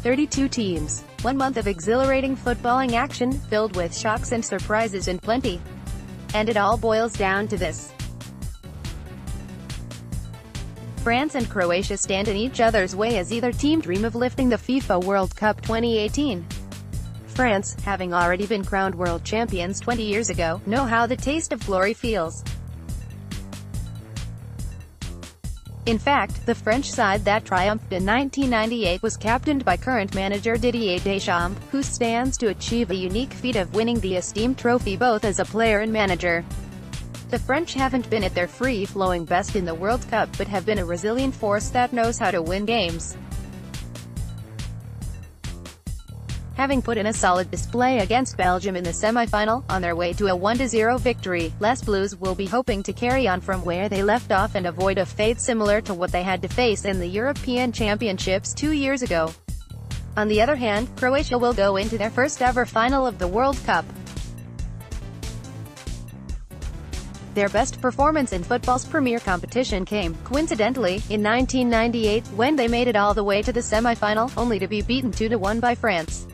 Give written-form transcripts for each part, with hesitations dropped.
32 teams, 1 month of exhilarating footballing action, filled with shocks and surprises in plenty. And it all boils down to this. France and Croatia stand in each other's way as either team dream of lifting the FIFA World Cup 2018. France, having already been crowned world champions 20 years ago, know how the taste of glory feels. In fact, the French side that triumphed in 1998 was captained by current manager Didier Deschamps, who stands to achieve a unique feat of winning the esteemed trophy both as a player and manager. The French haven't been at their free-flowing best in the World Cup but have been a resilient force that knows how to win games. Having put in a solid display against Belgium in the semi-final, on their way to a 1-0 victory, Les Bleus will be hoping to carry on from where they left off and avoid a fate similar to what they had to face in the European Championships 2 years ago. On the other hand, Croatia will go into their first ever final of the World Cup. Their best performance in football's premier competition came, coincidentally, in 1998, when they made it all the way to the semi-final, only to be beaten 2-1 by France.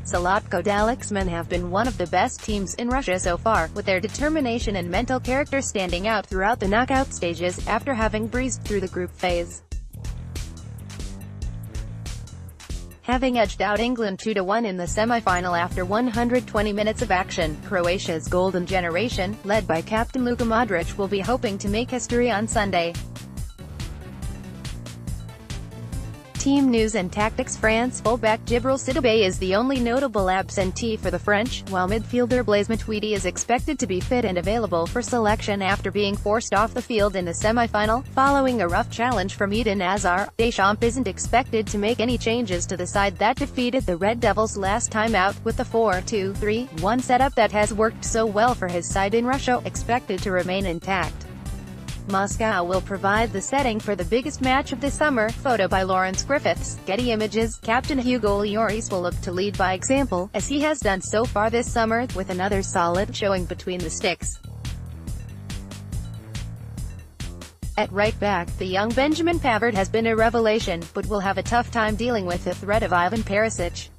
Zlatko Dalik's men have been one of the best teams in Russia so far, with their determination and mental character standing out throughout the knockout stages, after having breezed through the group phase. Having edged out England 2-1 in the semi-final after 120 minutes of action, Croatia's golden generation, led by captain Luka Modric, will be hoping to make history on Sunday. Team news and tactics. France fullback Djibril Sidibe is the only notable absentee for the French, while midfielder Blaise Matuidi is expected to be fit and available for selection after being forced off the field in the semi-final, following a rough challenge from Eden Hazard. Deschamps isn't expected to make any changes to the side that defeated the Red Devils last time out, with the 4-2-3-1 setup that has worked so well for his side in Russia expected to remain intact. Moscow will provide the setting for the biggest match of the summer. Photo by Lawrence Griffiths. Getty Images. Captain Hugo Lloris will look to lead by example, as he has done so far this summer, with another solid showing between the sticks. At right back, the young Benjamin Pavard has been a revelation, but will have a tough time dealing with the threat of Ivan Perisic.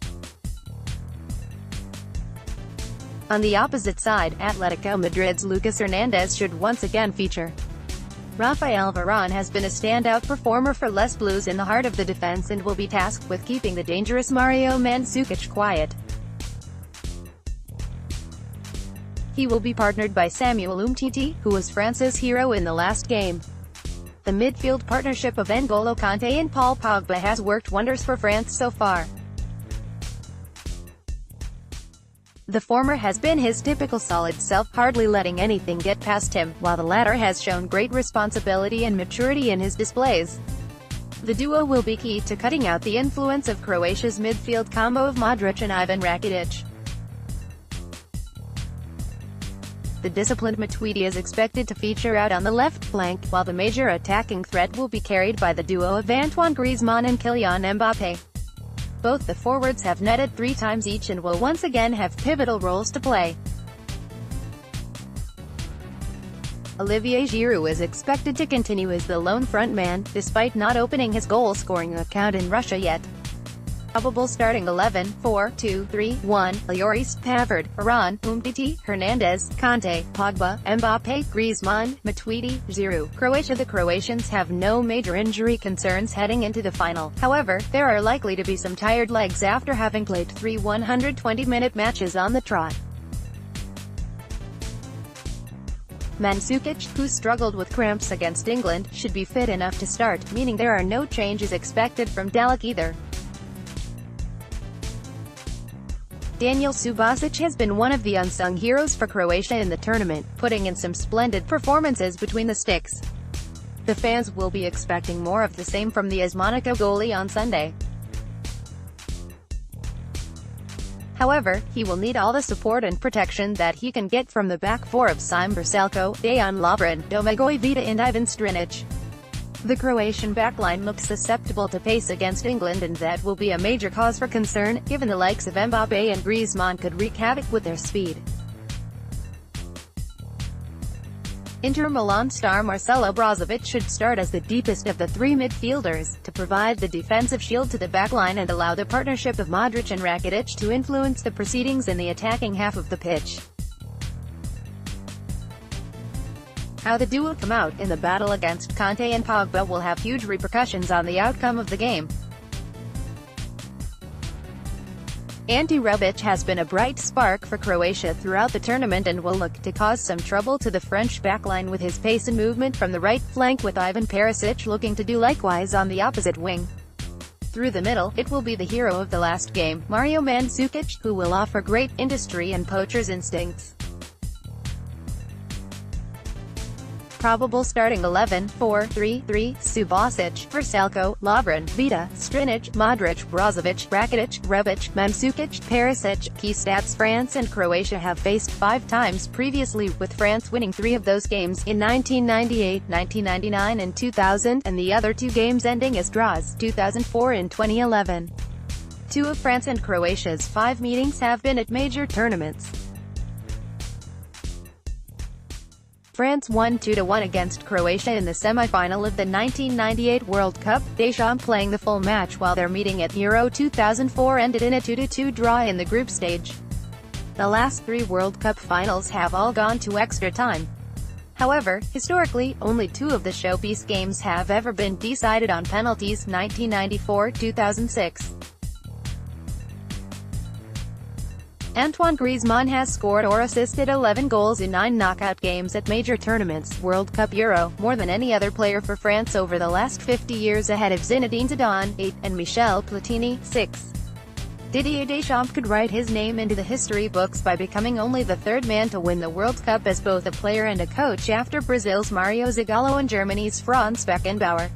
On the opposite side, Atletico Madrid's Lucas Hernandez should once again feature. Rafael Varane has been a standout performer for Les Bleus in the heart of the defense and will be tasked with keeping the dangerous Mario Mandzukic quiet. He will be partnered by Samuel Umtiti, who was France's hero in the last game. The midfield partnership of N'Golo Kanté and Paul Pogba has worked wonders for France so far. The former has been his typical solid self, hardly letting anything get past him, while the latter has shown great responsibility and maturity in his displays. The duo will be key to cutting out the influence of Croatia's midfield combo of Modric and Ivan Rakitic. The disciplined Matuidi is expected to feature out on the left flank, while the major attacking threat will be carried by the duo of Antoine Griezmann and Kylian Mbappé. Both the forwards have netted 3 times each and will once again have pivotal roles to play. Olivier Giroud is expected to continue as the lone frontman, despite not opening his goal-scoring account in Russia yet. Probable starting 11, 4-2-3-1, Lloris, Pavard, Varane, Umtiti, Hernandez, Kanté, Pogba, Mbappé, Griezmann, Matuidi, Giroud. Croatia. The Croatians have no major injury concerns heading into the final. However, there are likely to be some tired legs after having played 3 120-minute matches on the trot. Mandzukic, who struggled with cramps against England, should be fit enough to start, meaning there are no changes expected from Dalik either. Daniel Subasic has been one of the unsung heroes for Croatia in the tournament, putting in some splendid performances between the sticks. The fans will be expecting more of the same from the AS Monaco goalie on Sunday. However, he will need all the support and protection that he can get from the back four of Sime Vrsaljko, Dejan Lovren, Domagoj Vida and Ivan Strinic. The Croatian backline looks susceptible to pace against England, and that will be a major cause for concern, given the likes of Mbappé and Griezmann could wreak havoc with their speed. Inter Milan star Marcelo Brozovic should start as the deepest of the three midfielders, to provide the defensive shield to the backline and allow the partnership of Modric and Rakitic to influence the proceedings in the attacking half of the pitch. How the duo come out in the battle against Conte and Pogba will have huge repercussions on the outcome of the game. Ante Rebic has been a bright spark for Croatia throughout the tournament and will look to cause some trouble to the French backline with his pace and movement from the right flank, with Ivan Perisic looking to do likewise on the opposite wing. Through the middle, it will be the hero of the last game, Mario Mandzukic, who will offer great industry and poacher's instincts. Probable starting 11, 4-3-3, Subasic, Vrsaljko, Lovren, Vida, Strinic, Modric, Brozovic, Rakitic, Rebic, Mandzukic, Perisic. Key stats: France and Croatia have faced 5 times previously, with France winning 3 of those games, in 1998, 1999 and 2000, and the other 2 games ending as draws, 2004 and 2011. 2 of France and Croatia's 5 meetings have been at major tournaments. France won 2-1 against Croatia in the semi-final of the 1998 World Cup, Deschamps playing the full match, while their meeting at Euro 2004 ended in a 2-2 draw in the group stage. The last 3 World Cup finals have all gone to extra time. However, historically, only 2 of the showpiece games have ever been decided on penalties: 1994-2006. Antoine Griezmann has scored or assisted 11 goals in 9 knockout games at major tournaments, World Cup, Euro, more than any other player for France over the last 50 years, ahead of Zinedine Zidane, 8, and Michel Platini, 6. Didier Deschamps could write his name into the history books by becoming only the 3rd man to win the World Cup as both a player and a coach, after Brazil's Mario Zagallo and Germany's Franz Beckenbauer.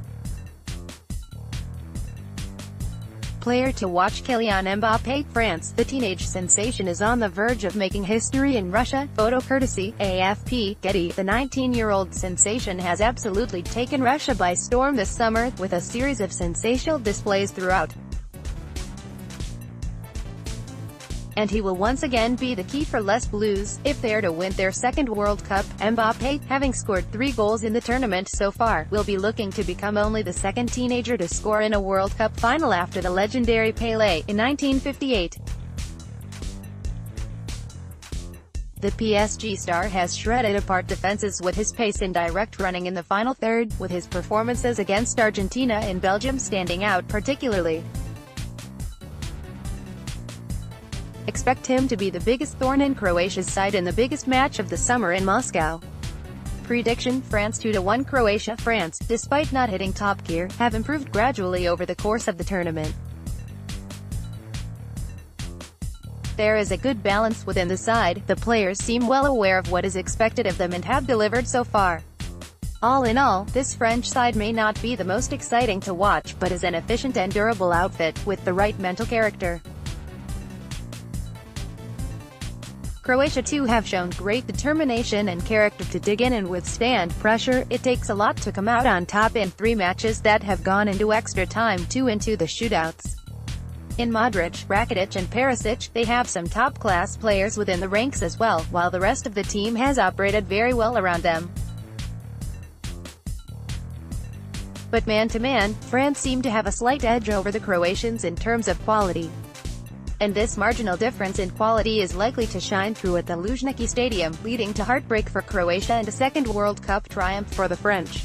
Player to watch: Kylian Mbappé. France, the teenage sensation, is on the verge of making history in Russia. Photo courtesy AFP, Getty. The 19-year-old sensation has absolutely taken Russia by storm this summer, with a series of sensational displays throughout. And he will once again be the key for Les Bleus, if they are to win their 2nd World Cup. Mbappé, having scored 3 goals in the tournament so far, will be looking to become only the 2nd teenager to score in a World Cup final after the legendary Pelé, in 1958. The PSG star has shredded apart defenses with his pace and direct running in the final third, with his performances against Argentina and Belgium standing out particularly. Expect him to be the biggest thorn in Croatia's side in the biggest match of the summer in Moscow. Prediction: France 2-1 Croatia. France, despite not hitting top gear, have improved gradually over the course of the tournament. There is a good balance within the side, the players seem well aware of what is expected of them and have delivered so far. All in all, this French side may not be the most exciting to watch, but is an efficient and durable outfit, with the right mental character. Croatia too have shown great determination and character to dig in and withstand pressure. It takes a lot to come out on top in 3 matches that have gone into extra time, 2 into the shootouts. In Modric, Rakitic and Perisic, they have some top-class players within the ranks as well, while the rest of the team has operated very well around them. But man-to-man, France seem to have a slight edge over the Croatians in terms of quality. And this marginal difference in quality is likely to shine through at the Luzhniki Stadium, leading to heartbreak for Croatia and a 2nd World Cup triumph for the French.